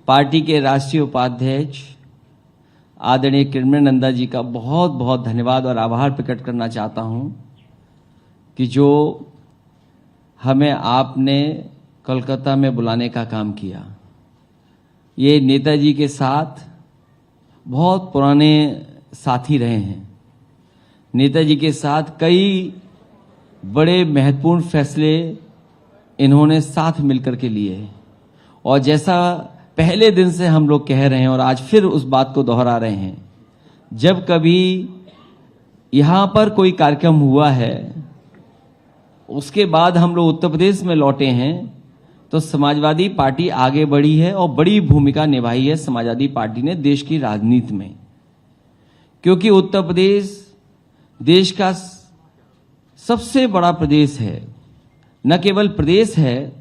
Party के राष्ट्रीय उपाध्यक्ष आदरणीय किरण नंदा जी का बहुत बहुत धन्यवाद और आभार प्रकट करना चाहता हूं कि जो हमें आपने कोलकाता में बुलाने का काम किया। ये नेताजी के साथ बहुत पुराने साथी रहे हैं। नेताजी के साथ कई बड़े महत्वपूर्ण फैसले इन्होंने साथ मिलकर के लिए और जैसा पहले दिन से हम लोग कह रहे हैं और आज फिर उस बात को दोहरा रहे हैं, जब कभी यहां पर कोई कार्यक्रम हुआ है उसके बाद हम लोग उत्तर प्रदेश में लौटे हैं तो समाजवादी पार्टी आगे बढ़ी है और बड़ी भूमिका निभाई है समाजवादी पार्टी ने देश की राजनीति में, क्योंकि उत्तर प्रदेश देश का सबसे बड़ा प्रदेश है। न केवल प्रदेश है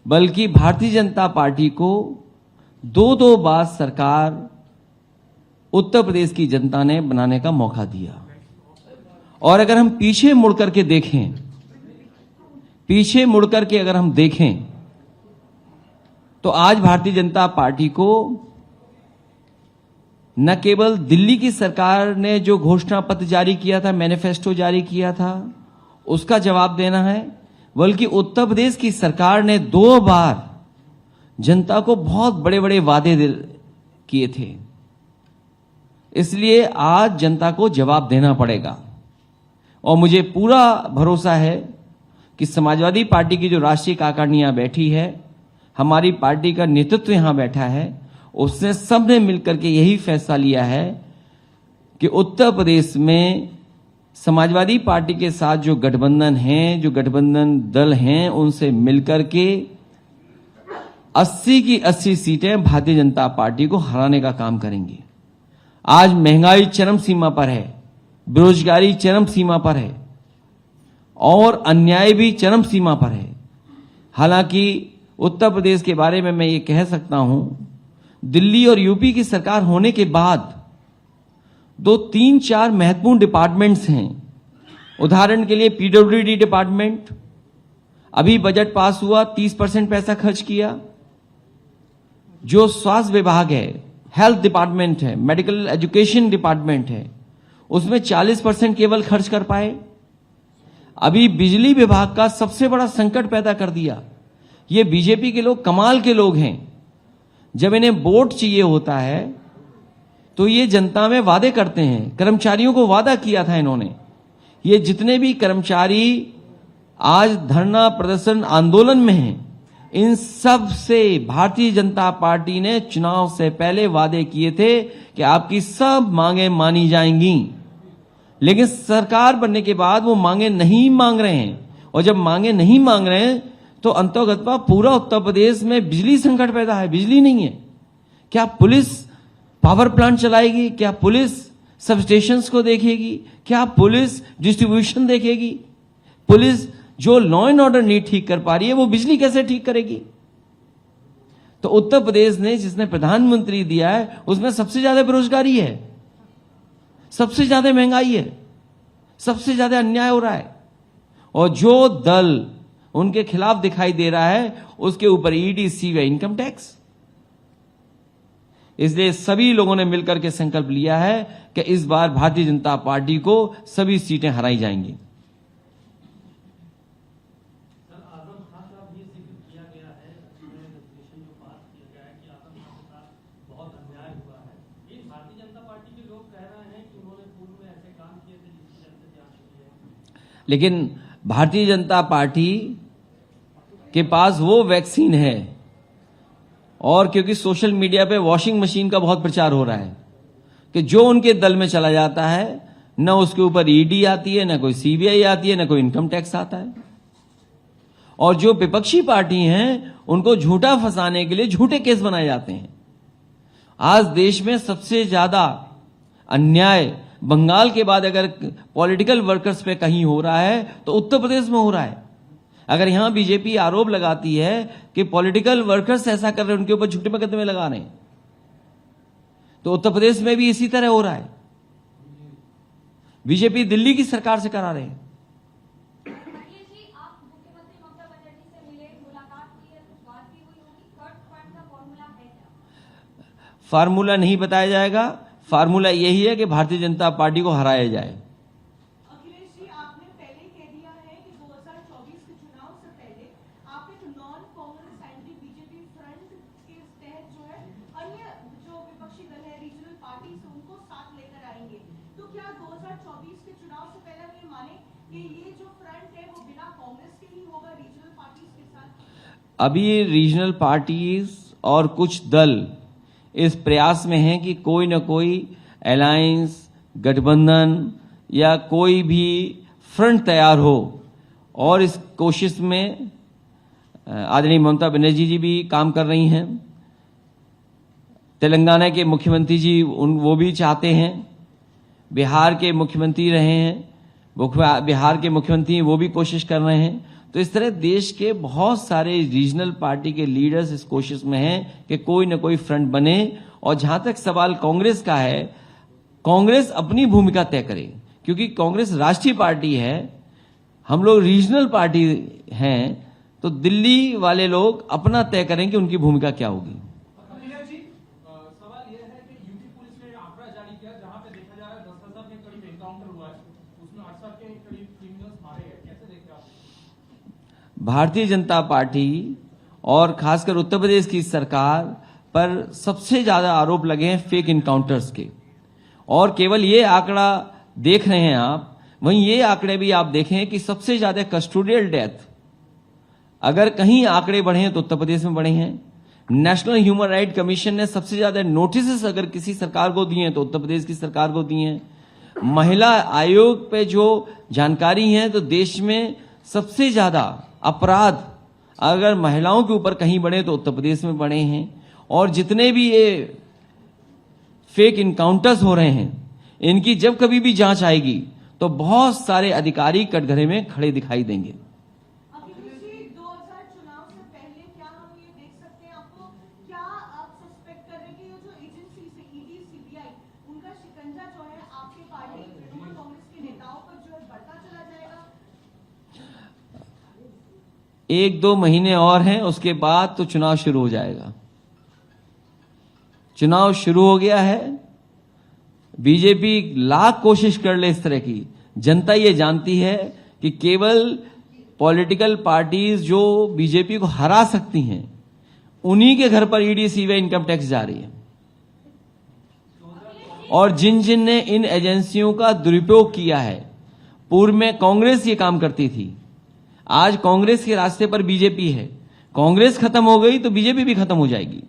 बल्कि भारतीय जनता पार्टी को दो बार सरकार उत्तर प्रदेश की जनता ने बनाने का मौका दिया। और अगर हम पीछे मुड़ करके अगर हम देखें तो आज भारतीय जनता पार्टी को न केवल दिल्ली की सरकार ने जो घोषणा पत्र जारी किया था, मैनिफेस्टो जारी किया था, उसका जवाब देना है, बल्कि उत्तर प्रदेश की सरकार ने 2 बार जनता को बहुत बड़े बड़े वादे किए थे। इसलिए आज जनता को जवाब देना पड़ेगा और मुझे पूरा भरोसा है कि समाजवादी पार्टी की जो राष्ट्रीय कार्यकारिणी यहां बैठी है, हमारी पार्टी का नेतृत्व यहां बैठा है, उसने सबने मिलकर के यही फैसला लिया है कि उत्तर प्रदेश में समाजवादी पार्टी के साथ जो गठबंधन हैं, जो गठबंधन दल हैं, उनसे मिलकर के 80 की 80 सीटें भारतीय जनता पार्टी को हराने का काम करेंगे। आज महंगाई चरम सीमा पर है, बेरोजगारी चरम सीमा पर है और अन्याय भी चरम सीमा पर है। हालांकि उत्तर प्रदेश के बारे में मैं ये कह सकता हूं, दिल्ली और यूपी की सरकार होने के बाद 2-3-4 महत्वपूर्ण डिपार्टमेंट्स हैं। उदाहरण के लिए पीडब्ल्यूडी डिपार्टमेंट, अभी बजट पास हुआ, 30% पैसा खर्च किया। जो स्वास्थ्य विभाग है, हेल्थ डिपार्टमेंट है, मेडिकल एजुकेशन डिपार्टमेंट है, उसमें 40% केवल खर्च कर पाए। अभी बिजली विभाग का सबसे बड़ा संकट पैदा कर दिया। ये बीजेपी के लोग कमाल के लोग हैं, जब इन्हें वोट चाहिए होता है तो ये जनता में वादे करते हैं। कर्मचारियों को वादा किया था इन्होंने। ये जितने भी कर्मचारी आज धरना प्रदर्शन आंदोलन में हैं, इन सब से भारतीय जनता पार्टी ने चुनाव से पहले वादे किए थे कि आपकी सब मांगे मानी जाएंगी। लेकिन सरकार बनने के बाद वो मांगे नहीं मांग रहे हैं, और जब मांगे नहीं मांग रहे हैं तो अंतर्गतवा पूरा उत्तर प्रदेश में बिजली संकट पैदा है। बिजली नहीं है। क्या पुलिस पावर प्लांट चलाएगी? क्या पुलिस सब स्टेशंस को देखेगी? क्या पुलिस डिस्ट्रीब्यूशन देखेगी? पुलिस जो लॉ एंड ऑर्डर नहीं ठीक कर पा रही है, वो बिजली कैसे ठीक करेगी? तो उत्तर प्रदेश ने जिसने प्रधानमंत्री दिया है, उसमें सबसे ज्यादा बेरोजगारी है, सबसे ज्यादा महंगाई है, सबसे ज्यादा अन्याय हो रहा है, और जो दल उनके खिलाफ दिखाई दे रहा है उसके ऊपर ईडी, सीबीआई, इनकम टैक्स। इसलिए सभी लोगों ने मिलकर के संकल्प लिया है कि इस बार भारतीय जनता पार्टी को सभी सीटें हराई जाएंगी। लेकिन भारतीय जनता पार्टी के पास वो वैक्सीन है, और क्योंकि सोशल मीडिया पे वॉशिंग मशीन का बहुत प्रचार हो रहा है कि जो उनके दल में चला जाता है, न उसके ऊपर ईडी आती है, न कोई सीबीआई आती है, न कोई इनकम टैक्स आता है। और जो विपक्षी पार्टी हैं उनको झूठा फंसाने के लिए झूठे केस बनाए जाते हैं। आज देश में सबसे ज्यादा अन्याय बंगाल के बाद अगर पॉलिटिकल वर्कर्स पे कहीं हो रहा है तो उत्तर प्रदेश में हो रहा है। अगर यहां बीजेपी आरोप लगाती है कि पॉलिटिकल वर्कर्स ऐसा कर रहे हैं, उनके ऊपर झूठे मुकदमे लगा रहे हैं, तो उत्तर प्रदेश में भी इसी तरह हो रहा है। बीजेपी दिल्ली की सरकार से करा रहे हैं। फार्मूला नहीं बताया जाएगा। फार्मूला यही है कि भारतीय जनता पार्टी को हराया जाए। अखिलेश जी, आपने पहले कह दिया है कि 2024 के चुनाव से पहले आप एक non Congress anti BJP front के तहत जो है अन्य जो विपक्षी दल है रीजनल पार्टी से उनको साथ लेकर आएंगे। तो क्या 2024 के चुनाव से पहले हम ये माने कि ये जो फ्रंट है वो बिना कांग्रेस के ही होगा रीजनल पार्टीज के साथ? अभी रीजनल पार्टीज और कुछ दल इस प्रयास में हैं कि कोई न कोई अलायंस, गठबंधन या कोई भी फ्रंट तैयार हो, और इस कोशिश में आदरणीय ममता बनर्जी जी भी काम कर रही हैं। तेलंगाना के मुख्यमंत्री जी वो भी चाहते हैं। बिहार के मुख्यमंत्री रहे हैं, बिहार के मुख्यमंत्री वो भी कोशिश कर रहे हैं। तो इस तरह देश के बहुत सारे रीजनल पार्टी के लीडर्स इस कोशिश में हैं कि कोई न कोई फ्रंट बने। और जहां तक सवाल कांग्रेस का है, कांग्रेस अपनी भूमिका तय करे, क्योंकि कांग्रेस राष्ट्रीय पार्टी है, हम लोग रीजनल पार्टी हैं। तो दिल्ली वाले लोग अपना तय करें कि उनकी भूमिका क्या होगी। अखिलेश जी, सवाल यह है कि यूपी पुलिस ने आंकड़ा जारी किया जहां पे देखा जा रहा है 10,000 के करीब एनकाउंटर हुआ है, उसमें 68 के करीब क्रिमिनल्स मारे गए। कैसे देखते हैं आप? भारतीय जनता पार्टी और खासकर उत्तर प्रदेश की सरकार पर सबसे ज्यादा आरोप लगे हैं फेक इनकाउंटर्स के। और केवल ये आंकड़ा देख रहे हैं आप, वहीं ये आंकड़े भी आप देखें कि सबसे ज्यादा कस्टोडियल डेथ अगर कहीं आंकड़े बढ़े हैं तो उत्तर प्रदेश में बढ़े हैं। नेशनल ह्यूमन राइट कमीशन ने सबसे ज्यादा नोटिस अगर किसी सरकार को दिए हैं तो उत्तर प्रदेश की सरकार को दिए हैं। महिला आयोग पे जो जानकारी है तो देश में सबसे ज्यादा अपराध अगर महिलाओं के ऊपर कहीं बढ़े तो उत्तर प्रदेश में बढ़े हैं। और जितने भी ये फेक इनकाउंटर्स हो रहे हैं, इनकी जब कभी भी जांच आएगी तो बहुत सारे अधिकारी कटघरे में खड़े दिखाई देंगे। अखिलेश जी, 2000 चुनाव से पहले क्या हम ये देख सकते हैं, आपको क्या आप सस्पेक्ट कर रहे हैं कि ये जो एजेंसी से ईडी, सीबीआई, उनका शिकंजा जो है आपके पार्टी तृणमूल कांग्रेस के नेताओं पर जो है बढ़ता चला जाएगा? 1-2 महीने और हैं, उसके बाद तो चुनाव शुरू हो जाएगा। चुनाव शुरू हो गया है। बीजेपी लाख कोशिश कर ले इस तरह की, जनता ये जानती है कि केवल पॉलिटिकल पार्टीज जो बीजेपी को हरा सकती हैं, उन्हीं के घर पर ईडी, सीबीआई, इनकम टैक्स जा रही है। और जिन जिन ने इन एजेंसियों का दुरुपयोग किया है, पूर्व में कांग्रेस ये काम करती थी, आज कांग्रेस के रास्ते पर बीजेपी है। कांग्रेस खत्म हो गई तो बीजेपी भी खत्म हो जाएगी।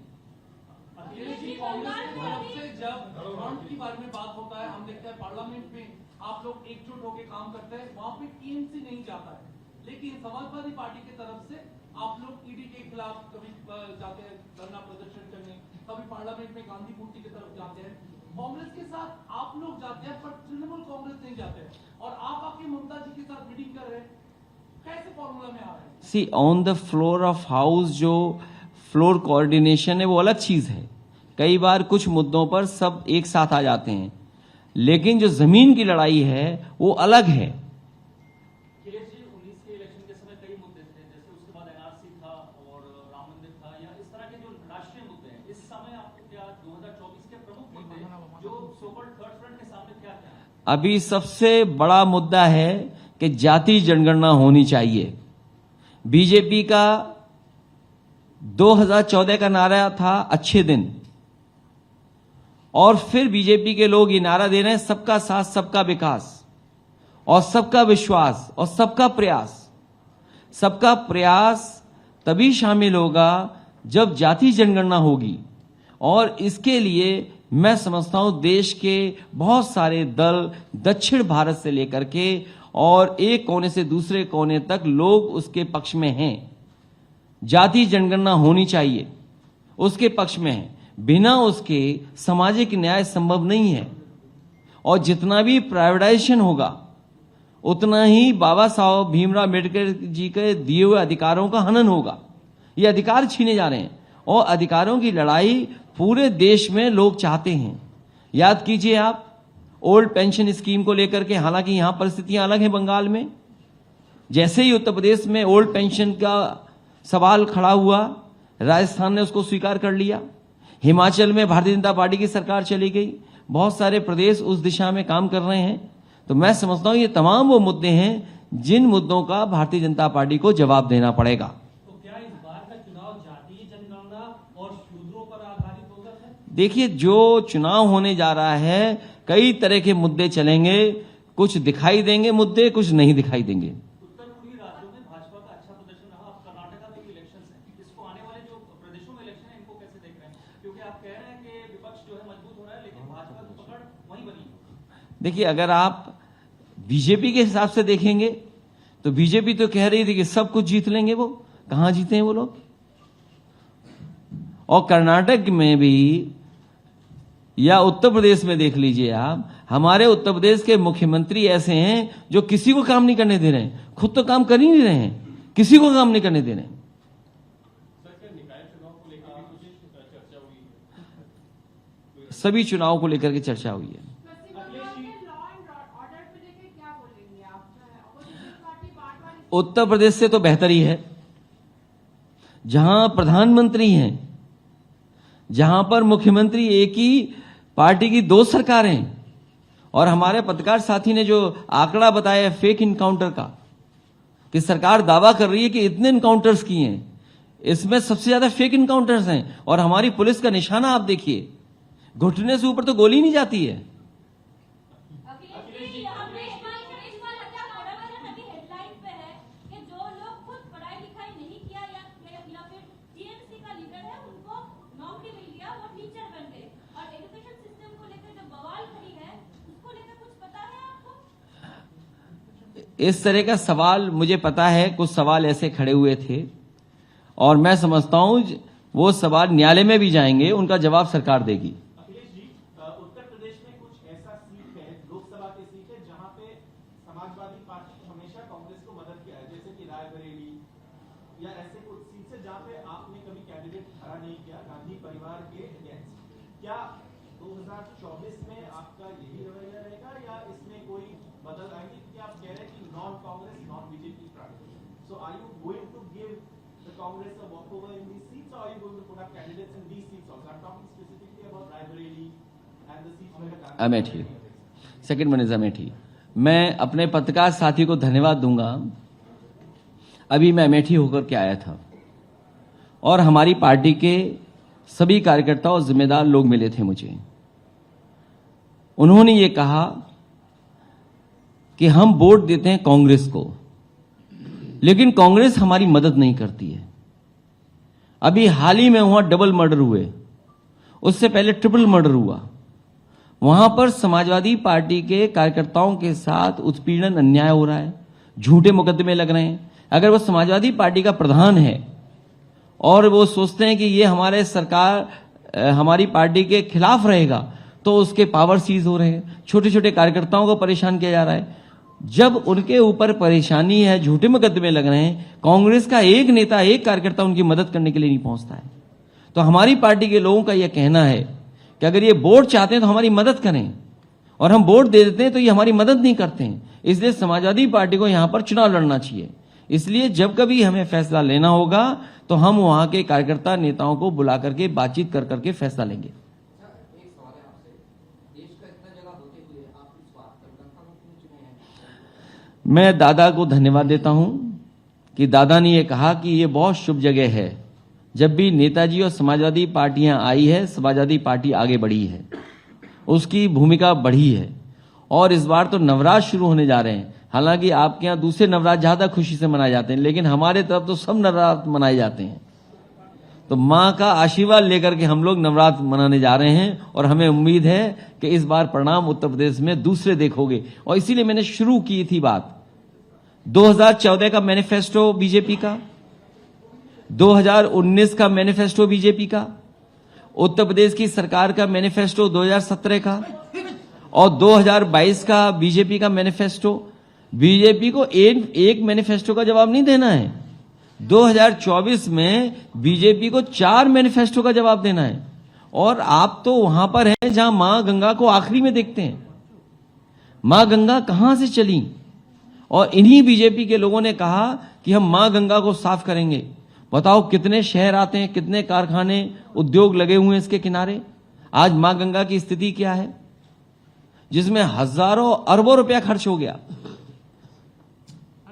अखिलेश जी, कांग्रेस की तरफ से जब फ्रंट के बारे में बात होता है, हम देखते हैं पार्लियामेंट में आप लोग एकजुट होकर काम करते हैं, वहां पे टीएमसी नहीं जाता है। लेकिन समाजवादी पार्टी की तरफ से आप लोग ईडी के खिलाफ कभी जाते हैं धरना प्रदर्शन करने, कभी पार्लियामेंट में गांधी मूर्ति की तरफ जाते हैं। कांग्रेस के साथ आप लोग जाते हैं पर तृणमूल कांग्रेस नहीं जाते हैं, और आप आपकी ममता जी के साथ मीटिंग कर रहे हैं। कैसे फॉर्मूला में आ रहे हैं? See on the floor of house जो फ्लोर कोऑर्डिनेशन है वो अलग चीज है। कई बार कुछ मुद्दों पर सब एक साथ आ जाते हैं, लेकिन जो जमीन की लड़ाई है वो अलग है। अखिलेश जी, 19 के इलेक्शन के समय कई मुद्दे थे, जैसे उसके बाद एनआरसी था और राम मंदिर था, या इस तरह के जो राष्ट्रीय मुद्दे हैं। इस समय आपको क्या 2024 के प्रमुख मुद्दे जो सो-कॉल्ड थर्ड फ्रंट के सामने क्या क्या है? अभी सबसे बड़ा मुद्दा है कि जाति जनगणना होनी चाहिए। बीजेपी का 2014 का नारा था अच्छे दिन, और फिर बीजेपी के लोग ये नारा दे रहे हैं सबका साथ, सबका विकास और सबका विश्वास और सबका प्रयास। सबका प्रयास तभी शामिल होगा जब जाति जनगणना होगी। और इसके लिए मैं समझता हूं देश के बहुत सारे दल दक्षिण भारत से लेकर के और एक कोने से दूसरे कोने तक लोग उसके पक्ष में हैं। जाति जनगणना होनी चाहिए, उसके पक्ष में है। बिना उसके सामाजिक न्याय संभव नहीं है। और जितना भी प्राइवेटाइजेशन होगा उतना ही बाबा साहब भीमराव अम्बेडकर जी के दिए हुए अधिकारों का हनन होगा। ये अधिकार छीने जा रहे हैं और अधिकारों की लड़ाई पूरे देश में लोग चाहते हैं। याद कीजिए आप ओल्ड पेंशन स्कीम को लेकर के, हालांकि यहां परिस्थितियां अलग हैं बंगाल में। जैसे ही उत्तर प्रदेश में ओल्ड पेंशन का सवाल खड़ा हुआ, राजस्थान ने उसको स्वीकार कर लिया। हिमाचल में भारतीय जनता पार्टी की सरकार चली गई, बहुत सारे प्रदेश उस दिशा में काम कर रहे हैं। तो मैं समझता हूं ये तमाम वो मुद्दे हैं जिन मुद्दों का भारतीय जनता पार्टी को जवाब देना पड़ेगा। तो क्या इस बार का चुनाव जातीय जनगणना और शूद्रों पर आधारित होगा सर? देखिए, जो चुनाव होने जा रहा है कई तरह के मुद्दे चलेंगे, कुछ दिखाई देंगे मुद्दे, कुछ नहीं दिखाई देंगे। उत्तर पूर्वी राज्यों में भाजपा का अच्छा प्रदर्शन रहा, अब कर्नाटका में भी इलेक्शन है, इसको आने वाले जो प्रदेशों में इलेक्शन है इनको कैसे देख रहे हैं? क्योंकि आप कह रहे हैं कि विपक्ष जो है मजबूत हो रहा है, लेकिन भाजपा की पकड़ वहीं बनी है। देखिए, अगर आप बीजेपी के हिसाब से देखेंगे तो बीजेपी तो कह रही थी कि सब कुछ जीत लेंगे, वो कहां जीते हैं वो लोग। और कर्नाटक में भी या उत्तर प्रदेश में देख लीजिए आप, हमारे उत्तर प्रदेश के मुख्यमंत्री ऐसे हैं जो किसी को काम नहीं करने दे रहे हैं, खुद तो काम कर ही नहीं रहे हैं, किसी को काम नहीं करने दे रहे हैं। सभी चुनाव को लेकर के चर्चा हुई है। पश्चिम बंगाल के लॉ एंड ऑर्डर को लेकर क्या बोलेंगे आप? अपोजिशन पार्टी बार बार उत्तर प्रदेश से तो बेहतर ही है, जहां प्रधानमंत्री हैं, जहां पर मुख्यमंत्री एक ही पार्टी की दो सरकारें, और हमारे पत्रकार साथी ने जो आंकड़ा बताया फेक इनकाउंटर का, कि सरकार दावा कर रही है कि इतने इनकाउंटर्स किए हैं, इसमें सबसे ज्यादा फेक इनकाउंटर्स हैं। और हमारी पुलिस का निशाना आप देखिए, घुटने से ऊपर तो गोली नहीं जाती है। अखिलेश जी, यहाँ केजरीवाल हत्याकांड अभी हेडलाइन पे है कि जो लोग खुद पढ़ाई लिखाई नहीं किया या फिर टीएमसी का लीडर है, उनको नौकरी मिल गया, वो टीचर बन गए। और एजुकेशन सिस्टम को लेकर जो बवाल खड़ी है, उसको लेकर कुछ पता है आपको? इस तरह का सवाल मुझे पता है, कुछ सवाल ऐसे खड़े हुए थे, और मैं समझता हूं वो सवाल न्यायालय में भी जाएंगे, उनका जवाब सरकार देगी। अखिलेश जी, उत्तर प्रदेश में कुछ ऐसा सीट है, लोकसभा की सीट है, जहां पे समाजवादी पार्टी हमेशा कांग्रेस को मदद किया है, जैसे कि रायबरेली या ऐसे कुछ सीट है जहां पे आपने कभी कैंडिडेट खड़ा नहीं किया गांधी परिवार के अगेंस्ट। क्या 2024 में आपका यही रवैया रहेगा या इसमें कोई बदल आएगी? क्योंकि आप कह रहे हैं कि non Congress non BJP front, so are you going to give the Congress a walkover in these seats, or are you going to put up candidates in these seats also? I'm talking specifically about Raebareli and the seats where Amethi, second one is Amethi. मैं अपने पत्रकार साथी को धन्यवाद दूंगा। अभी मैं अमेठी होकर के आया था और हमारी पार्टी के सभी कार्यकर्ता और जिम्मेदार लोग मिले थे मुझे। उन्होंने ये कहा कि हम वोट देते हैं कांग्रेस को, लेकिन कांग्रेस हमारी मदद नहीं करती है। अभी हाल ही में वहां डबल मर्डर हुए, उससे पहले ट्रिपल मर्डर हुआ। वहां पर समाजवादी पार्टी के कार्यकर्ताओं के साथ उत्पीड़न अन्याय हो रहा है, झूठे मुकदमे लग रहे हैं। अगर वो समाजवादी पार्टी का प्रधान है और वो सोचते हैं कि ये हमारे सरकार हमारी पार्टी के खिलाफ रहेगा, तो उसके पावर सीज हो रहे हैं, छोटे छोटे कार्यकर्ताओं को परेशान किया जा रहा है। जब उनके ऊपर परेशानी है, झूठे मुकदमे लग रहे हैं, कांग्रेस का एक नेता, एक कार्यकर्ता उनकी मदद करने के लिए नहीं पहुंचता है। तो हमारी पार्टी के लोगों का यह कहना है कि अगर ये वोट चाहते हैं तो हमारी मदद करें, और हम वोट दे देते हैं तो ये हमारी मदद नहीं करते हैं। इसलिए समाजवादी पार्टी को यहां पर चुनाव लड़ना चाहिए। इसलिए जब कभी हमें फैसला लेना होगा तो हम वहां के कार्यकर्ता नेताओं को बुला करके बातचीत कर करके फैसला लेंगे। मैं दादा को धन्यवाद देता हूं कि दादा ने यह कहा कि यह बहुत शुभ जगह है। जब भी नेताजी और समाजवादी पार्टियां आई है, समाजवादी पार्टी आगे बढ़ी है, उसकी भूमिका बढ़ी है। और इस बार तो नवरात्र शुरू होने जा रहे हैं। हालांकि आपके यहां दूसरे नवरात्र ज्यादा खुशी से मनाए जाते हैं, लेकिन हमारे तरफ तो सब नवरात्र मनाए जाते हैं। तो मां का आशीर्वाद लेकर के हम लोग नवरात्र मनाने जा रहे हैं, और हमें उम्मीद है कि इस बार परिणाम उत्तर प्रदेश में दूसरे देखोगे। और इसीलिए मैंने शुरू की थी बात 2014 का मैनिफेस्टो बीजेपी का, 2019 का मैनिफेस्टो बीजेपी का, उत्तर प्रदेश की सरकार का मैनिफेस्टो 2017 का, और 2022 का बीजेपी का मैनिफेस्टो। बीजेपी को एक मैनिफेस्टो का जवाब नहीं देना है, 2024 में बीजेपी को 4 मैनिफेस्टो का जवाब देना है। और आप तो वहां पर हैं जहां मां गंगा को आखिरी में देखते हैं। मां गंगा कहां से चली, और इन्हीं बीजेपी के लोगों ने कहा कि हम मां गंगा को साफ करेंगे। बताओ कितने शहर आते हैं, कितने कारखाने, उद्योग लगे हुए हैं इसके किनारे। आज मां गंगा की स्थिति क्या है, जिसमें हजारों अरबों रुपया खर्च हो गया,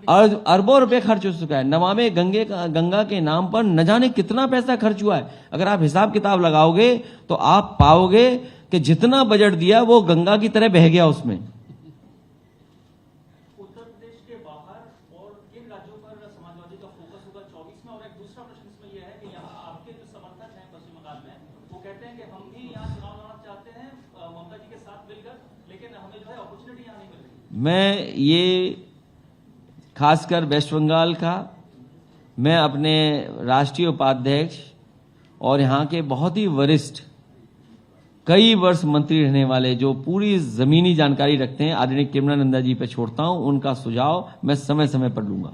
अरबों रुपए खर्च हो चुका है। नमामि गंगा के नाम पर न जाने कितना पैसा खर्च हुआ है। अगर आप हिसाब किताब लगाओगे तो आप पाओगे कि जितना बजट दिया वो गंगा की तरह बह गया उसमें। उत्तर प्रदेश के बाहर और किन राज्यों पर समाजवादी का फोकस होगा 24 में? और एक दूसरा प्रश्न इसमें यह है कि यहाँ आपके जो समर्थक हैं पश्चिम बंगाल में, वो कहते हैं कि हम भी यहाँ चुनाव लड़ना चाहते हैं ममता जी के साथ मिलकर, लेकिन हमें जो है अपॉर्चुनिटी यहाँ नहीं मिल रही। मैं ये खासकर वेस्ट बंगाल का, मैं अपने राष्ट्रीय उपाध्यक्ष और यहाँ के बहुत ही वरिष्ठ कई वर्ष मंत्री रहने वाले जो पूरी जमीनी जानकारी रखते हैं आदरणीय केवलानंदा जी पे छोड़ता हूं। उनका सुझाव मैं समय समय पर लूंगा।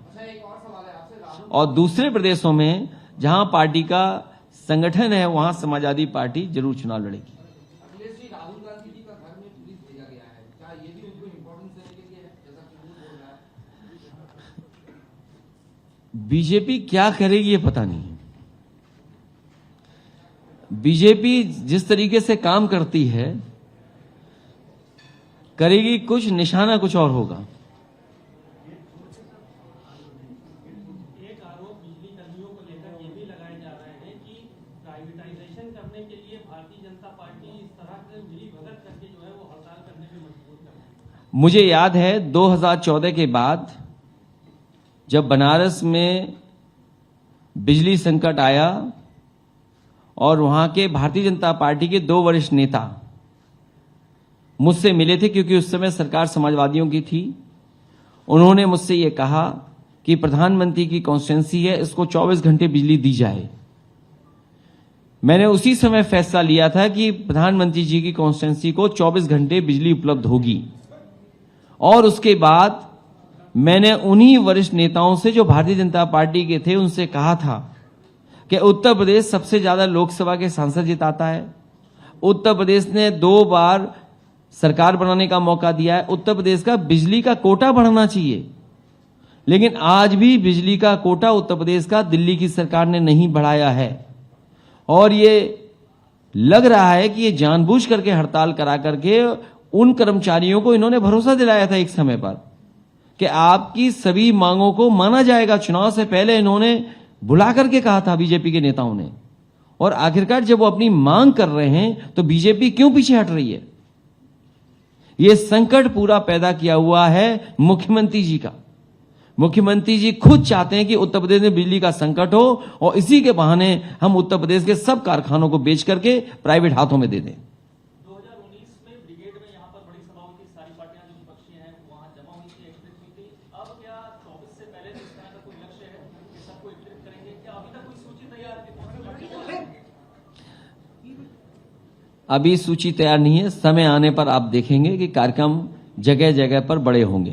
और दूसरे प्रदेशों में जहां पार्टी का संगठन है वहां समाजवादी पार्टी जरूर चुनाव लड़ेगी। अखिलेश जी, राहुल गांधी जी का घर में पुलिस भेजा गया है, क्या ये भी उनको इम्पोर्टेंस देने के लिए है, जैसा कि वो बोल रहा है? बीजेपी क्या करेगी ये पता नहीं है। बीजेपी जिस तरीके से काम करती है करेगी कुछ, निशाना कुछ और होगा। एक आरोप बिजली कर्मियों को लेकर ये भी लगाए जा रहे हैं कि प्राइवेटाइजेशन करने के लिए भारतीय जनता पार्टी इस तरह से मिली भगत करके जो है वो हड़ताल करने में मजबूर कर रही है। मुझे याद है 2014 के बाद जब बनारस में बिजली संकट आया और वहां के भारतीय जनता पार्टी के 2 वरिष्ठ नेता मुझसे मिले थे, क्योंकि उस समय सरकार समाजवादियों की थी। उन्होंने मुझसे ये कहा कि प्रधानमंत्री की कॉन्स्टिट्यूंसी है, इसको 24 घंटे बिजली दी जाए। मैंने उसी समय फैसला लिया था कि प्रधानमंत्री जी की कॉन्स्टिट्यूंसी को 24 घंटे बिजली उपलब्ध होगी। और उसके बाद मैंने उन्हीं वरिष्ठ नेताओं से जो भारतीय जनता पार्टी के थे उनसे कहा था कि उत्तर प्रदेश सबसे ज्यादा लोकसभा के सांसद जिताता है, उत्तर प्रदेश ने 2 बार सरकार बनाने का मौका दिया है, उत्तर प्रदेश का बिजली का कोटा बढ़ना चाहिए। लेकिन आज भी बिजली का कोटा उत्तर प्रदेश का दिल्ली की सरकार ने नहीं बढ़ाया है। और ये लग रहा है कि ये जानबूझ करके हड़ताल करा करके उन कर्मचारियों को इन्होंने भरोसा दिलाया था एक समय पर कि आपकी सभी मांगों को माना जाएगा। चुनाव से पहले इन्होंने बुला करके कहा था बीजेपी के नेताओं ने, और आखिरकार जब वो अपनी मांग कर रहे हैं तो बीजेपी क्यों पीछे हट रही है? ये संकट पूरा पैदा किया हुआ है मुख्यमंत्री जी का। मुख्यमंत्री जी खुद चाहते हैं कि उत्तर प्रदेश में बिजली का संकट हो और इसी के बहाने हम उत्तर प्रदेश के सब कारखानों को बेच करके प्राइवेट हाथों में दे दें। 2019 में ब्रिगेड में यहाँ पर बड़ी सभा हुई थी, सारी पार्टियां जो विपक्षी हैं वहां जमा हुई थी, एकत्रित हुई थी। अब क्या 24 से पहले इस तरह का कोई लक्ष्य है कि सबको एकत्रित करेंगे? क्या अभी तक कोई सूची तैयार है? अभी सूची तैयार नहीं है, समय आने पर आप देखेंगे कि कार्यक्रम जगह जगह पर बड़े होंगे।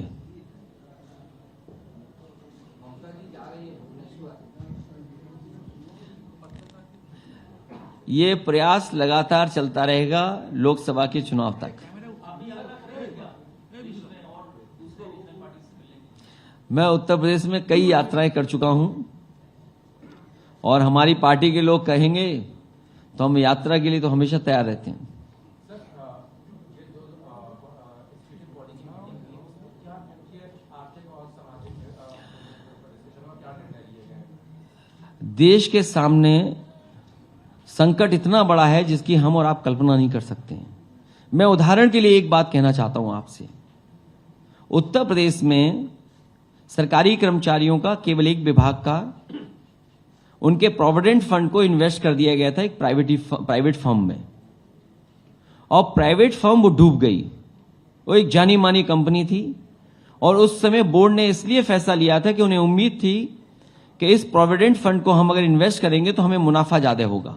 ममता जी जा रही है भुवनेश्वर, ये प्रयास लगातार चलता रहेगा लोकसभा के चुनाव तक। मैं उत्तर प्रदेश में कई यात्राएं कर चुका हूं और हमारी पार्टी के लोग कहेंगे तो हम यात्रा के लिए तो हमेशा तैयार रहते हैं। देश के सामने संकट इतना बड़ा है जिसकी हम और आप कल्पना नहीं कर सकते हैं। मैं उदाहरण के लिए एक बात कहना चाहता हूं आपसे। उत्तर प्रदेश में सरकारी कर्मचारियों का केवल एक विभाग का उनके प्रोविडेंट फंड को इन्वेस्ट कर दिया गया था एक प्राइवेट फर्म में, और प्राइवेट फर्म वो डूब गई। वो एक जानी मानी कंपनी थी और उस समय बोर्ड ने इसलिए फैसला लिया था कि उन्हें उम्मीद थी कि इस प्रोविडेंट फंड को हम अगर इन्वेस्ट करेंगे तो हमें मुनाफा ज्यादा होगा।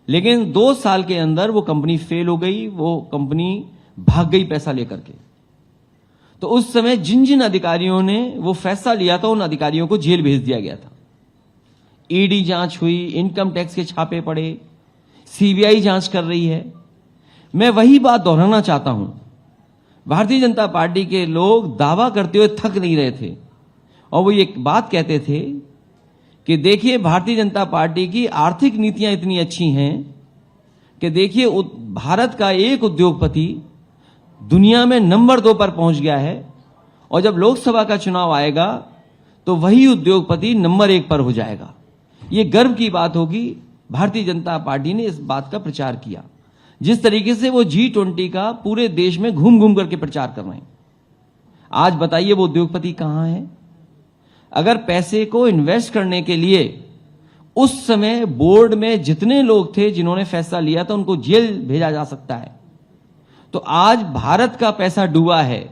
लेकिन 2 साल के अंदर वो कंपनी फेल हो गई, वो कंपनी भाग गई पैसा लेकर के। तो उस समय जिन जिन अधिकारियों ने वो फैसला लिया था उन अधिकारियों को जेल भेज दिया गया था। ईडी जांच हुई, इनकम टैक्स के छापे पड़े, सीबीआई जांच कर रही है। मैं वही बात दोहराना चाहता हूं। भारतीय जनता पार्टी के लोग दावा करते हुए थक नहीं रहे थे और वो ये बात कहते थे कि देखिए भारतीय जनता पार्टी की आर्थिक नीतियां इतनी अच्छी हैं कि देखिए भारत का एक उद्योगपति दुनिया में नंबर 2 पर पहुंच गया है, और जब लोकसभा का चुनाव आएगा तो वही उद्योगपति नंबर 1 पर हो जाएगा। ये गर्व की बात होगी। भारतीय जनता पार्टी ने इस बात का प्रचार किया। जिस तरीके से वो G20 का पूरे देश में घूम घूम करके प्रचार कर रहे हैं, आज बताइए वो उद्योगपति कहां है? अगर पैसे को इन्वेस्ट करने के लिए उस समय बोर्ड में जितने लोग थे जिन्होंने फैसला लिया था उनको जेल भेजा जा सकता है, तो आज भारत का पैसा डूबा है,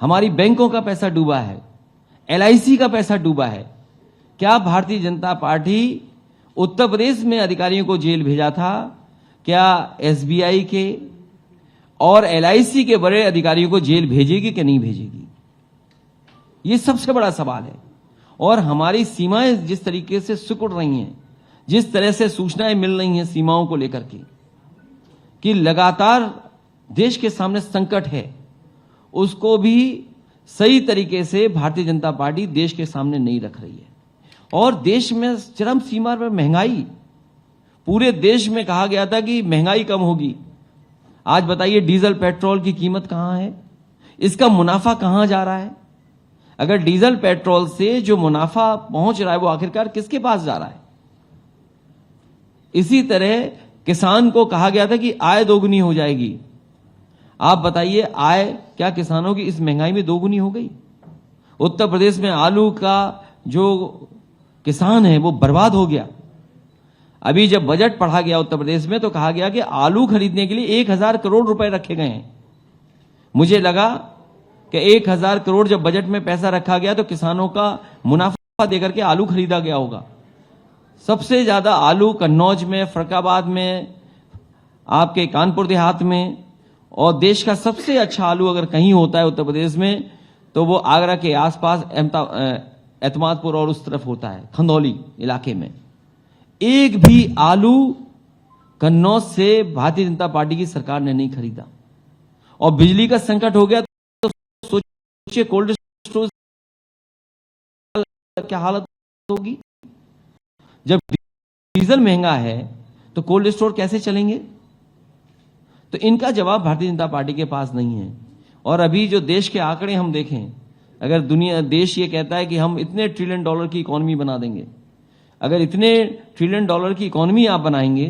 हमारी बैंकों का पैसा डूबा है, LIC का पैसा डूबा है। क्या भारतीय जनता पार्टी उत्तर प्रदेश में अधिकारियों को जेल भेजा था? क्या SBI के और LIC के बड़े अधिकारियों को जेल भेजेगी कि नहीं भेजेगी? ये सबसे बड़ा सवाल है। और हमारी सीमाएं जिस तरीके से सिकुड़ रही हैं, जिस तरह से सूचनाएं मिल रही हैं सीमाओं को लेकर के कि लगातार देश के सामने संकट है, उसको भी सही तरीके से भारतीय जनता पार्टी देश के सामने नहीं रख रही है। और देश में चरम सीमा पर महंगाई, पूरे देश में कहा गया था कि महंगाई कम होगी। आज बताइए डीजल पेट्रोल की कीमत कहां है? इसका मुनाफा कहां जा रहा है? अगर डीजल पेट्रोल से जो मुनाफा पहुंच रहा है वो आखिरकार किसके पास जा रहा है? इसी तरह किसान को कहा गया था कि आय दोगुनी हो जाएगी। आप बताइए आय क्या किसानों की इस महंगाई में दोगुनी हो गई? उत्तर प्रदेश में आलू का जो किसान है वो बर्बाद हो गया। अभी जब बजट पढ़ा गया उत्तर प्रदेश में तो कहा गया कि आलू खरीदने के लिए 1000 करोड़ रुपए रखे गए हैं। मुझे लगा कि 1000 करोड़ जब बजट में पैसा रखा गया तो किसानों का मुनाफा देकर के आलू खरीदा गया होगा। सबसे ज्यादा आलू कन्नौज में, फरक्काबाद में, आपके कानपुर देहात में, और देश का सबसे अच्छा आलू अगर कहीं होता है उत्तर प्रदेश में तो वो आगरा के आसपास एतमादपुर और उस तरफ होता है, खंदौली इलाके में। एक भी आलू कन्नौज से भारतीय जनता पार्टी की सरकार ने नहीं खरीदा। और बिजली का संकट हो गया तो सोचिए कोल्ड स्टोरेज क्या हालत होगी। जब डीजल महंगा है तो कोल्ड स्टोर कैसे चलेंगे? तो इनका जवाब भारतीय जनता पार्टी के पास नहीं है। और अभी जो देश के आंकड़े हम देखें, अगर देश ये कहता है कि हम इतने $1 ट्रिलियन की इकोनॉमी बना देंगे, अगर इतने $1 ट्रिलियन की इकोनॉमी आप बनाएंगे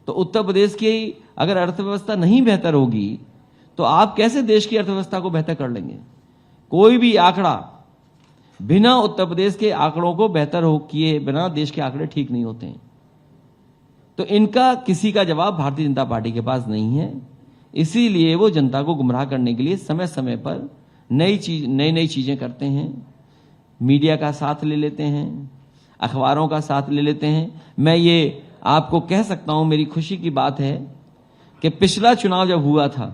तो उत्तर प्रदेश की अगर अर्थव्यवस्था नहीं बेहतर होगी तो आप कैसे देश की अर्थव्यवस्था को बेहतर कर लेंगे? कोई भी आंकड़ा बिना उत्तर प्रदेश के आंकड़ों को बेहतर हो किए बिना देश के आंकड़े ठीक नहीं होते हैं। तो इनका किसी का जवाब भारतीय जनता पार्टी के पास नहीं है। इसीलिए वो जनता को गुमराह करने के लिए समय समय पर नई चीजें करते हैं। मीडिया का साथ ले लेते हैं, अखबारों का साथ ले लेते हैं। मैं ये आपको कह सकता हूं, मेरी खुशी की बात है कि पिछला चुनाव जब हुआ था,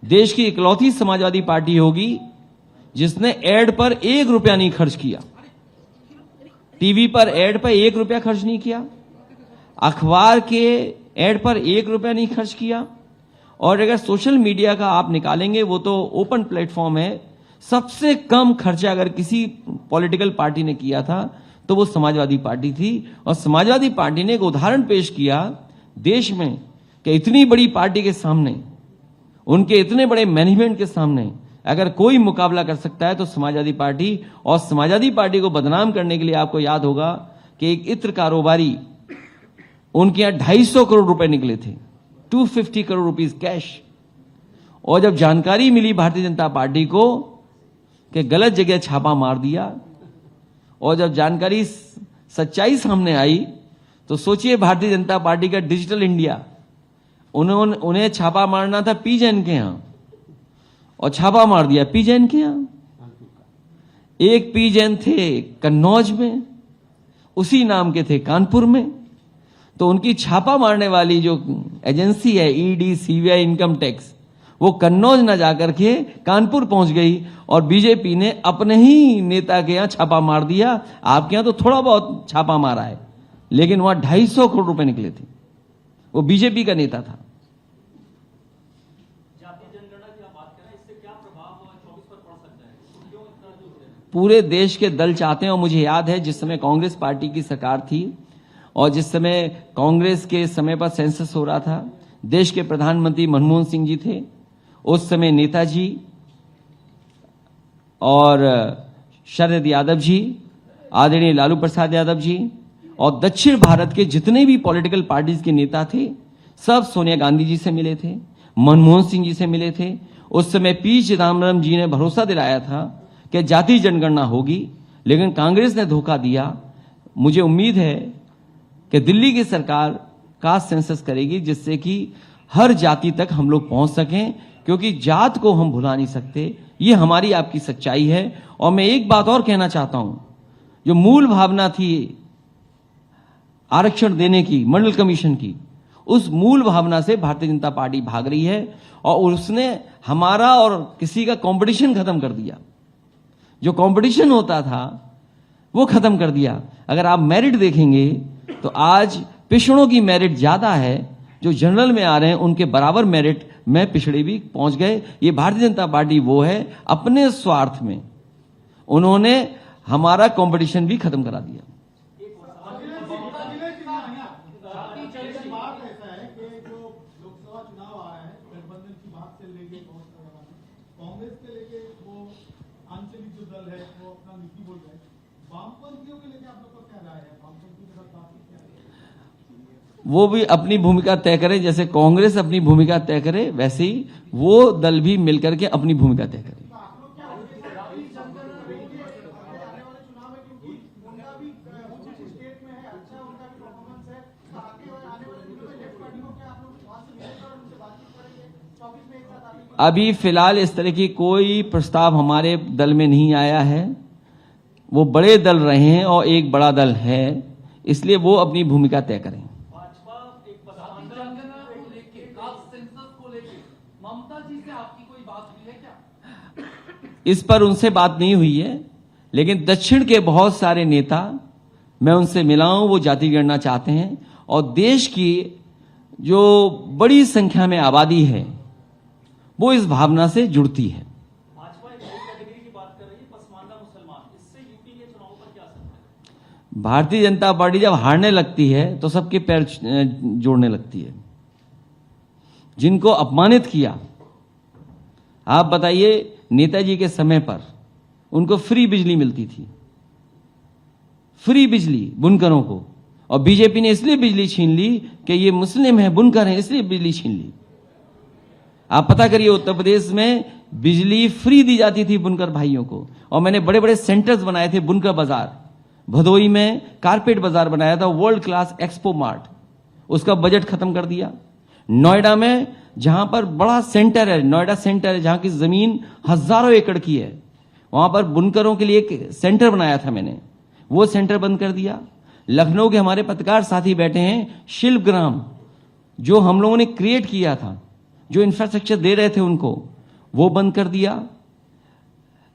देश की इकलौती समाजवादी पार्टी होगी जिसने एड पर 1 रुपया नहीं खर्च किया। टीवी पर एड पर 1 रुपया खर्च नहीं किया, अखबार के एड पर 1 रुपया नहीं खर्च किया। और अगर सोशल मीडिया का आप निकालेंगे, वो तो ओपन प्लेटफॉर्म है, सबसे कम खर्चा अगर किसी पॉलिटिकल पार्टी ने किया था तो वो समाजवादी पार्टी थी। और समाजवादी पार्टी ने एक उदाहरण पेश किया देश में कि इतनी बड़ी पार्टी के सामने, उनके इतने बड़े मैनेजमेंट के सामने अगर कोई मुकाबला कर सकता है तो समाजवादी पार्टी। और समाजवादी पार्टी को बदनाम करने के लिए आपको याद होगा कि एक इत्र कारोबारी, उनके यहां 250 करोड़ रुपए निकले थे, 250 करोड़ रुपीस कैश। और जब जानकारी मिली भारतीय जनता पार्टी को कि गलत जगह छापा मार दिया, और जब जानकारी सच्चाई सामने आई तो सोचिए भारतीय जनता पार्टी का डिजिटल इंडिया, उन्हें छापा मारना था पी जैन के यहां और छापा मार दिया पी जैन के यहां। एक पी जैन थे कन्नौज में, उसी नाम के थे कानपुर में। तो उनकी छापा मारने वाली जो एजेंसी है ईडी, सीबीआई, इनकम टैक्स, वो कन्नौज न जाकर के कानपुर पहुंच गई और बीजेपी ने अपने ही नेता के यहां छापा मार दिया। आपके यहां तो थोड़ा बहुत छापा मारा है, लेकिन वहां 250 करोड़ रुपए निकले थे। वो बीजेपी का नेता था। जातीय जनगणना की आप बात करें, इससे क्या प्रभाव 24 पर पड़ सकता है? क्यों इतना जो पूरे देश के दल चाहते हैं। और मुझे याद है जिस समय कांग्रेस पार्टी की सरकार थी और जिस समय कांग्रेस के समय पर सेंसस हो रहा था, देश के प्रधानमंत्री मनमोहन सिंह जी थे, उस समय नेताजी और शरद यादव जी, आदरणीय लालू प्रसाद यादव जी और दक्षिण भारत के जितने भी पॉलिटिकल पार्टीज के नेता थे, सब सोनिया गांधी जी से मिले थे, मनमोहन सिंह जी से मिले थे। उस समय पी चिदम्बरम जी ने भरोसा दिलाया था कि जाति जनगणना होगी, लेकिन कांग्रेस ने धोखा दिया। मुझे उम्मीद है कि दिल्ली की सरकार कास्ट सेंसस करेगी जिससे कि हर जाति तक हम लोग पहुंच सकें, क्योंकि जात को हम भुला नहीं सकते। ये हमारी आपकी सच्चाई है। और मैं एक बात और कहना चाहता हूं, जो मूल भावना थी आरक्षण देने की मंडल कमीशन की, उस मूल भावना से भारतीय जनता पार्टी भाग रही है और उसने हमारा और किसी का कंपटीशन खत्म कर दिया। जो कंपटीशन होता था वो खत्म कर दिया। अगर आप मेरिट देखेंगे तो आज पिछड़ों की मेरिट ज्यादा है, जो जनरल में आ रहे हैं उनके बराबर मेरिट में पिछड़े भी पहुंच गए। ये भारतीय जनता पार्टी वो है, अपने स्वार्थ में उन्होंने हमारा कंपटीशन भी खत्म करा दिया। बात ऐसा है कि जो लोकसभा चुनाव आ रहा है, गठबंधन की बात से लेके कांग्रेस के लेके वो आंचलिक जो दल है वो अपना नीति बोल रहे हैं। वामपंथियों के लेके आप लोग का क्या राय है? वामपंथी के साथ बातचीत क्या है? वो भी अपनी भूमिका तय करे, जैसे कांग्रेस अपनी भूमिका तय करे वैसे ही वो दल भी मिलकर के अपनी भूमिका तय करे। अभी फिलहाल इस तरह की कोई प्रस्ताव हमारे दल में नहीं आया है। वो बड़े दल रहे हैं और एक बड़ा दल है, इसलिए वो अपनी भूमिका तय करें। भाजपा एक जनगणना को लेके, कास्ट सेंसस को लेके ममता जी से आपकी कोई बात हुई है क्या? इस पर उनसे बात नहीं हुई है, लेकिन दक्षिण के बहुत सारे नेता मैं उनसे मिला हूं, वो जाति गणना चाहते हैं और देश की जो बड़ी संख्या में आबादी है वो इस भावना से जुड़ती है। भाजपा एक नई कैटेगरी की बात कर रही है, पसमानदा मुसलमान, इससे यूपी के चुनाव पर क्या असर है? भारतीय जनता पार्टी जब हारने लगती है तो सबके पैर जोड़ने लगती है। जिनको अपमानित किया, आप बताइए, नेताजी के समय पर उनको फ्री बिजली मिलती थी, फ्री बिजली बुनकरों को, और बीजेपी ने इसलिए बिजली छीन ली कि ये मुस्लिम है, बुनकर है, इसलिए बिजली छीन ली। आप पता करिए, उत्तर प्रदेश में बिजली फ्री दी जाती थी बुनकर भाइयों को, और मैंने बड़े बड़े सेंटर्स बनाए थे, बुनकर बाजार, भदोई में कारपेट बाजार बनाया था, वर्ल्ड क्लास एक्सपो मार्ट, उसका बजट खत्म कर दिया। नोएडा में जहां पर बड़ा सेंटर है, नोएडा सेंटर है, जहां की जमीन हजारों एकड़ की है, वहां पर बुनकरों के लिए एक सेंटर बनाया था मैंने, वो सेंटर बंद कर दिया। लखनऊ के हमारे पत्रकार साथी बैठे हैं, शिल्पग्राम जो हम लोगों ने क्रिएट किया था, जो इंफ्रास्ट्रक्चर दे रहे थे उनको, वो बंद कर दिया।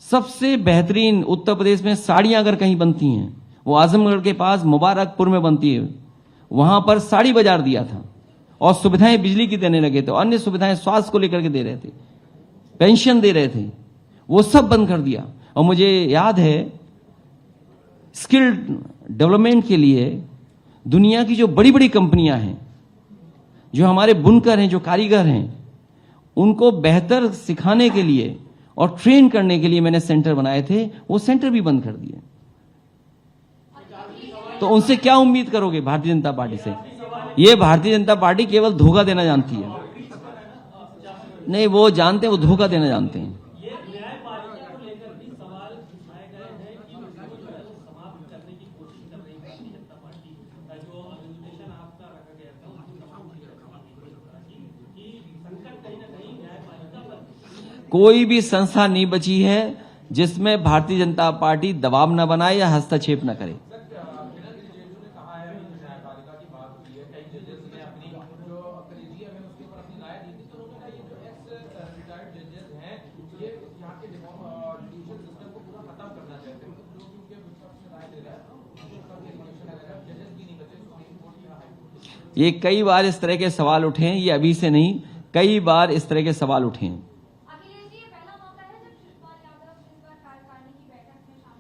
सबसे बेहतरीन उत्तर प्रदेश में साड़ियां अगर कहीं बनती हैं, वो आजमगढ़ के पास मुबारकपुर में बनती है, वहां पर साड़ी बाजार दिया था और सुविधाएं बिजली की देने लगे थे, अन्य सुविधाएं स्वास्थ्य को लेकर के दे रहे थे, पेंशन दे रहे थे, वो सब बंद कर दिया। और मुझे याद है, स्किल डेवलपमेंट के लिए दुनिया की जो बड़ी बड़ी कंपनियां हैं, जो हमारे बुनकर हैं, जो कारीगर हैं, उनको बेहतर सिखाने के लिए और ट्रेन करने के लिए मैंने सेंटर बनाए थे, वो सेंटर भी बंद कर दिए। तो उनसे क्या उम्मीद करोगे भारतीय जनता पार्टी से? ये भारतीय जनता पार्टी केवल धोखा देना जानती है। नहीं, वो जानते हैं, वो धोखा देना जानते हैं। ये न्यायपालिका को लेकर भी सवाल उठाए गए हैं कि उसको जो है वो समाप्त करने की कोशिश कर रही है भारतीय जनता पार्टी। जो रेजुलेशन आपका रखा गया था उसको समाप्त करने की संकट कहीं ना कहीं न्यायपालिका पर। कोई भी संस्था नहीं बची है जिसमें भारतीय जनता पार्टी दबाव न बनाए या हस्तक्षेप न करे। ये कई बार इस तरह के सवाल उठे हैं, ये अभी से नहीं, कई बार इस तरह के सवाल उठे हैं। अखिलेश जी, ये पहला मौका है जब शिवपाल यादव इस बार कार्यकारिणी की बैठक में शामिल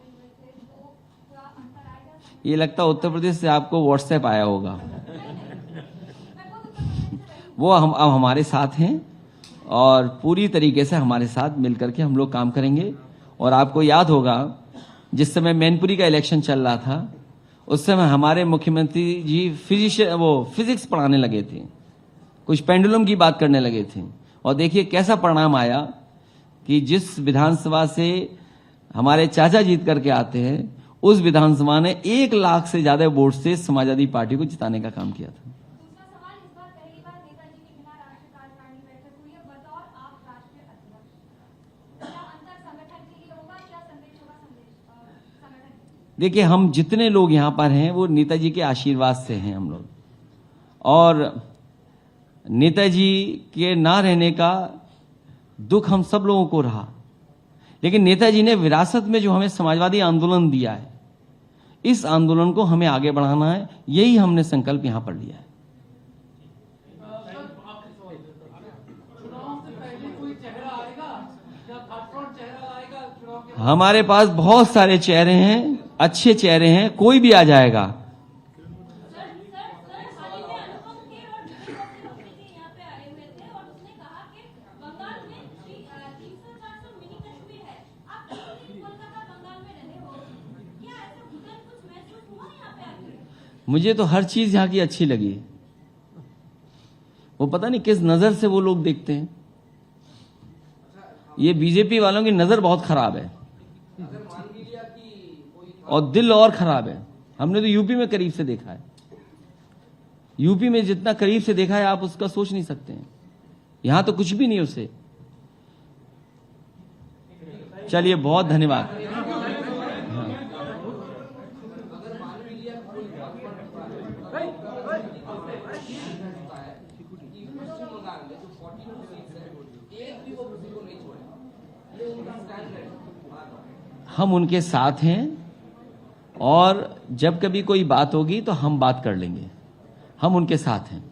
ये लगता है उत्तर प्रदेश से आपको व्हाट्सएप आया होगा। वो हम अब हमारे साथ हैं और पूरी तरीके से हमारे साथ मिलकर के हम लोग काम करेंगे। और आपको याद होगा जिस समय मैनपुरी का इलेक्शन चल रहा था उस समय हमारे मुख्यमंत्री जी फिजिक्स पढ़ाने लगे थे, कुछ पेंडुलम की बात करने लगे थे। और देखिए कैसा परिणाम आया कि जिस विधानसभा से हमारे चाचा जीत करके आते हैं उस विधानसभा ने 1 लाख से ज्यादा वोट से समाजवादी पार्टी को जिताने का काम किया था। दूसरा सवाल, इस बार पहली बार नेताजी के बिना राष्ट्रीय कार्यकारिणी बैठक हुई है। बतौर आप राष्ट्रीय अध्यक्ष, क्या अंतर संगठन के लिए होगा, क्या संदेश होगा संगठन के लिए? देखिए हम जितने लोग यहाँ पर हैं वो नेताजी के आशीर्वाद से हैं हम लोग, और नेताजी के ना रहने का दुख हम सब लोगों को रहा, लेकिन नेताजी ने विरासत में जो हमें समाजवादी आंदोलन दिया है, इस आंदोलन को हमें आगे बढ़ाना है, यही हमने संकल्प यहां पर लिया है। चुनाव से पहले कोई चेहरा आएगा या थर्ड फ्रंट चेहरा आएगा चुनाव के? हमारे पास बहुत सारे चेहरे हैं, अच्छे चेहरे हैं, कोई भी आ जाएगा। हाल ही में अनुपम खेर और विजय वक्ती जी यहाँ पे आए हुए थे और उसने कहा कि बंगाल में 300-400 मिनी कश्मीर है। आप 3 दिन कोलकाता बंगाल में रहे हो, क्या ऐसा घुटन कुछ महसूस हुआ यहाँ पे आके? मुझे तो हर चीज यहाँ की अच्छी लगी। वो पता नहीं किस नजर से वो लोग देखते हैं। ये बीजेपी वालों की नजर बहुत खराब है अगर मान भी लिया कि कोई और दिल और खराब है। हमने तो यूपी में करीब से देखा है, यूपी में जितना करीब से देखा है आप उसका सोच नहीं सकते हैं। यहां तो कुछ भी नहीं उसे। चलिए बहुत धन्यवाद। अगर मान भी लिया कोई कि पश्चिम बंगाल में जो 42 सीट्स है एक भी वो किसी को नहीं छोड़े, ये उनका स्टैंड है। हम उनके साथ हैं और जब कभी कोई बात होगी तो हम बात कर लेंगे। हम उनके साथ हैं।